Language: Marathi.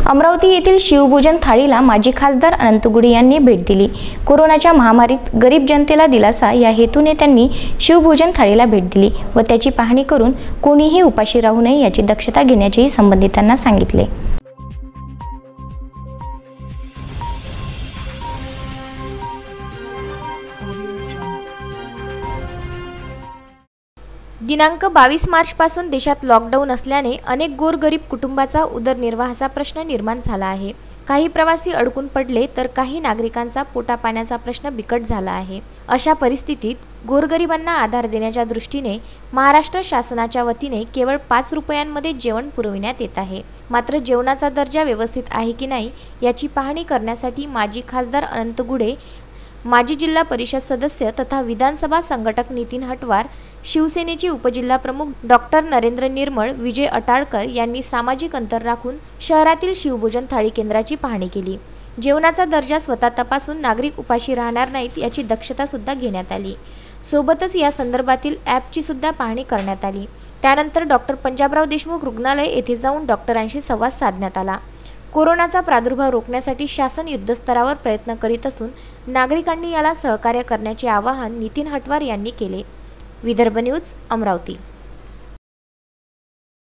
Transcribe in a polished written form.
अमरावती येथील शिवभोजन थाळीला माजी खासदार अनंत गुढे यांनी भेट दिली। कोरोनाच्या महामारीत गरीब जनतेला दिलासा या हेतूने त्यांनी शिवभोजन थाळीला भेट दिली व त्याची पाहणी करून कोणीही उपाशी राहू नये याची दक्षता घेण्याचेही संबंधितांना सांगितले। दिनांक 22 मार्च पासून देशात लॉकडाऊन असल्याने अनेक गोरगरीब कुटुंबाचा उदरनिर्वाहाचा प्रश्न निर्माण झाला आहे। काही प्रवासी अडकून पडले तर काही नागरिकांचा पोटापाण्याचा प्रश्न बिकट झाला आहे। अशा परिस्थितीत गोरगरिबांना आधार देण्याच्या दृष्टीने महाराष्ट्र शासनाच्या वतीने केवळ 5 रुपयांमध्ये जेवण पुरविण्यात येत आहे। मात्र जेवणाचा दर्जा व्यवस्थित आहे की नाही याची पाहणी करण्यासाठी माजी खासदार अनंत गुढे, माजी जिल्हा परिषद सदस्य तथा विधानसभा संघटक नितीन हटवार, शिवसेनेचे उपजिल्हा प्रमुख डॉक्टर नरेंद्र निर्मळ, विजय अटाळकर यांनी सामाजिक अंतर राखून शहरातील शिवभोजन थाळी केंद्राची पाहणी केली। जेवणाचा दर्जा स्वतः तपासून नागरिक उपाशी राहणार नाहीत याची दक्षता सुद्धा घेण्यात आली। सोबतच या संदर्भातील ॲपची सुद्धा पाहणी करण्यात आली। त्यानंतर डॉक्टर पंजाबराव देशमुख रुग्णालय येथे जाऊन डॉक्टरांशी संवाद साधण्यात आला। कोरोनाचा प्रादुर्भाव रोखण्यासाठी शासन युद्धस्तरावर प्रयत्न करीत असून नागरिकांनी याला सहकार्य करण्याचे आवाहन नितीन हटवार यांनी केले। विदर्भ न्यूज, अमरावती।